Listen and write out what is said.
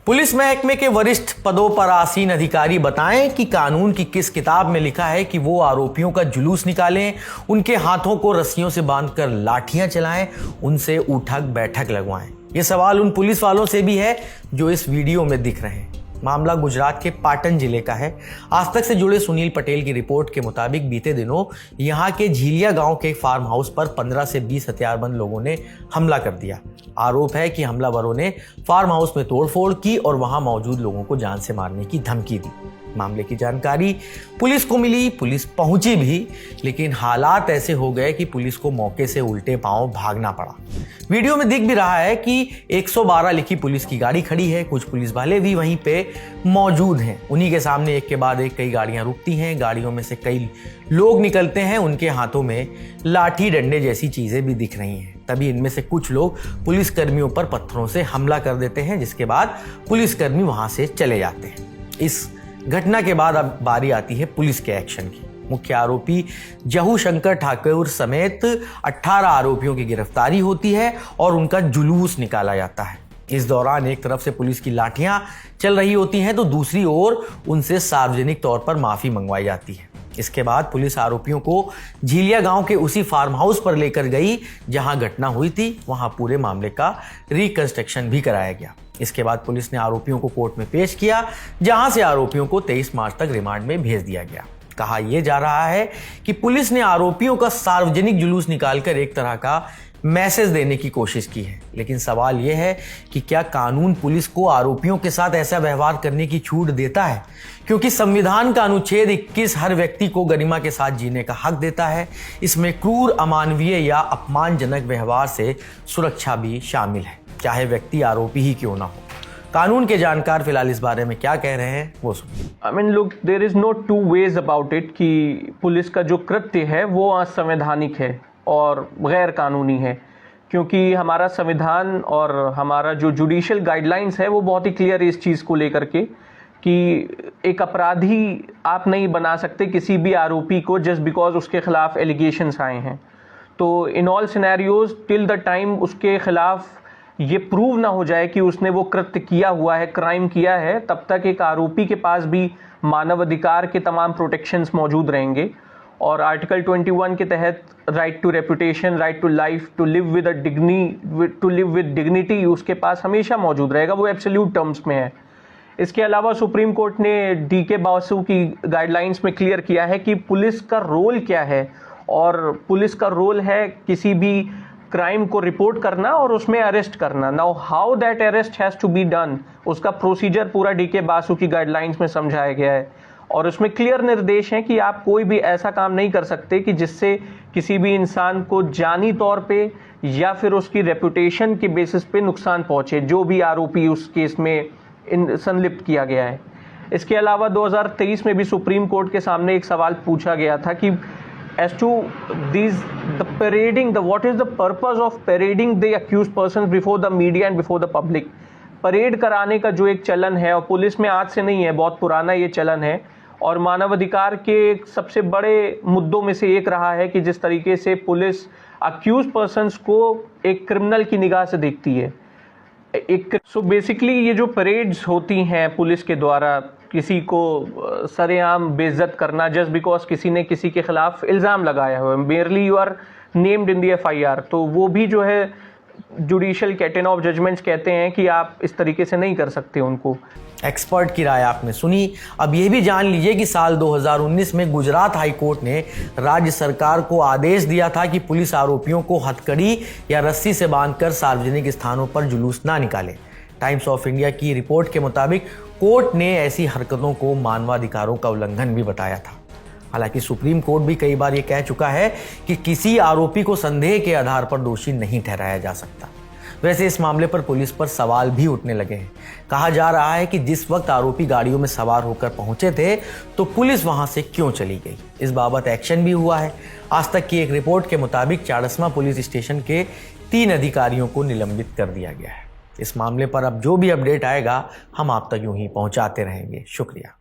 Police महकमे के वरिष्ठ पदों पर आसीन अधिकारी बताएं कि कानून की किस किताब में लिखा है कि वो आरोपियों का जुलूस निकालें, उनके हाथों को रस्सियों से बांधकर लाठियां चलाएं, उनसे उठक बैठक लगवाएं। ये सवाल उन पुलिस वालों से भी है जो इस वीडियो में दिख रहे हैं। मामला गुजरात के पाटन जिले का है। आज तक से जुड़े सुनील पटेल की रिपोर्ट के मुताबिक बीते दिनों यहां के झीलिया गांव के फार्म हाउस पर 15 से 20 हथियारबंद लोगों ने हमला कर दिया। आरोप है कि हमलावरों ने फार्म हाउस में तोड़फोड़ की और वहां मौजूद लोगों को जान से मारने की धमकी दी। मामले की जानकारी पुलिस को मिली, पुलिस पहुंची भी, लेकिन हालात ऐसे हो गए कि पुलिस को मौके से उल्टे पांव भागना पड़ा। वीडियो में दिख भी रहा है कि 112 लिखी पुलिस की गाड़ी खड़ी है, कुछ पुलिस वाले भी वहीं पे मौजूद हैं। उन्हीं के सामने एक के बाद एक कई गाड़ियां रुकती हैं, गाड़ियों में से कई लोग निकलते हैं, उनके हाथों में लाठी डंडे जैसी चीजें भी दिख रही हैं। तभी इनमें से कुछ लोग पुलिसकर्मियों पर पत्थरों से हमला कर देते हैं, जिसके बाद पुलिसकर्मी वहां से चले जाते हैं। इस घटना के बाद अब बारी आती है पुलिस के एक्शन की। मुख्य आरोपी जहू शंकर ठाकुर समेत 18 आरोपियों की गिरफ्तारी होती है और उनका जुलूस निकाला जाता है। इस दौरान एक तरफ से पुलिस की लाठियां चल रही होती हैं तो दूसरी ओर उनसे सार्वजनिक तौर पर माफी मंगवाई जाती है। इसके बाद पुलिस आरोपियों को झीलिया गांव के उसी फार्म हाउस पर लेकर गई जहां घटना हुई थी। वहां पूरे मामले का रिकंस्ट्रक्शन भी कराया गया। इसके बाद पुलिस ने आरोपियों को कोर्ट में पेश किया, जहां से आरोपियों को 23 मार्च तक रिमांड में भेज दिया गया। कहा यह जा रहा है कि पुलिस ने आरोपियों का सार्वजनिक जुलूस निकालकर एक तरह का मैसेज देने की कोशिश की है, लेकिन सवाल यह है कि क्या कानून पुलिस को आरोपियों के साथ ऐसा व्यवहार करने की छूट देता है? क्योंकि संविधान का अनुच्छेद 21 हर व्यक्ति को गरिमा के साथ जीने का हक देता है। इसमें क्रूर, अमानवीय या अपमानजनक व्यवहार से सुरक्षा भी शामिल है, चाहे व्यक्ति आरोपी ही क्यों ना हो। कानून के जानकार फिलहाल इस बारे में क्या कह रहे हैं वो सुनिए। I mean, look, there is no two ways about it कि पुलिस का जो कृत्य है वो असंवैधानिक है और गैर कानूनी है, क्योंकि हमारा संविधान और हमारा जो जुडिशियल गाइडलाइंस है वो बहुत ही क्लियर है इस चीज़ को लेकर के कि एक अपराधी आप नहीं बना सकते किसी भी आरोपी को जस्ट बिकॉज उसके खिलाफ एलिगेशंस आए हैं। तो in all scenarios till the time उसके खिलाफ ये प्रूव ना हो जाए कि उसने वो कृत्य किया हुआ है, क्राइम किया है, तब तक एक आरोपी के पास भी मानव अधिकार के तमाम प्रोटेक्शंस मौजूद रहेंगे। और आर्टिकल 21 के तहत right to reputation, right to life, to live with dignity उसके पास हमेशा मौजूद रहेगा, वो एब्सोल्यूट टर्म्स में है। इसके अलावा सुप्रीम कोर्ट ने डीके बासु की गाइडलाइंस में क्लियर किया है कि पुलिस का रोल क्या है, और पुलिस का रोल है किसी भी क्राइम को रिपोर्ट करना और उसमें अरेस्ट करना। Now how that arrest has to be done, उसका प्रोसीजर पूरा डीके बासु की गाइडलाइंस में समझाया गया है और उसमें क्लियर निर्देश हैं कि आप कोई भी ऐसा काम नहीं कर सकते कि जिससे किसी भी इंसान को जानी तौर पे या फिर उसकी रेपुटेशन के बेसिस पे नुकसान पहुंचे, जो भी आरोपी उस केस में संलिप्त किया गया है। इसके अलावा 2023 में भी सुप्रीम कोर्ट के सामने एक सवाल पूछा गया था कि as to what is the purpose of parading the accused persons before the media and before the public। Parade कराने का जो एक चलन है, और पुलिस में आज से नहीं है, बहुत पुराना ये चलन है, और मानवाधिकार के सबसे बड़े मुद्दों में से एक रहा है कि जिस तरीके से पुलिस अक्यूज पर्सन्स को एक क्रिमिनल की निगाह से देखती है। सो बेसिकली ये जो परेड्स होती हैं पुलिस के द्वारा किसी को सरेआम बेइज्जत करना जस्ट बिकॉज किसी ने किसी के खिलाफ इल्ज़ाम लगाया हुआ है, merely you are named in the FIR, तो वो भी जो है जुडिशियल कैटेन ऑफ जजमेंट्स कहते हैं कि आप इस तरीके से नहीं कर सकते उनको। एक्सपर्ट की राय आपने सुनी। अब यह भी जान लीजिए कि साल 2019 में गुजरात हाई कोर्ट ने राज्य सरकार को आदेश दिया था कि पुलिस आरोपियों को हथकड़ी या रस्सी से बांधकर सार्वजनिक स्थानों पर जुलूस ना निकाले। टाइम्स ऑफ इंडिया की रिपोर्ट के मुताबिक कोर्ट ने ऐसी हरकतों को मानवाधिकारों का उल्लंघन भी बताया था। हालांकि सुप्रीम कोर्ट भी कई बार ये कह चुका है कि किसी आरोपी को संदेह के आधार पर दोषी नहीं ठहराया जा सकता। वैसे इस मामले पर पुलिस पर सवाल भी उठने लगे हैं। कहा जा रहा है कि जिस वक्त आरोपी गाड़ियों में सवार होकर पहुंचे थे तो पुलिस वहां से क्यों चली गई। इस बाबत एक्शन भी हुआ है। आज तक की एक रिपोर्ट के मुताबिक चाड़समा पुलिस स्टेशन के 3 अधिकारियों को निलंबित कर दिया गया है। इस मामले पर अब जो भी अपडेट आएगा हम आप तक यूं ही पहुंचाते रहेंगे। शुक्रिया।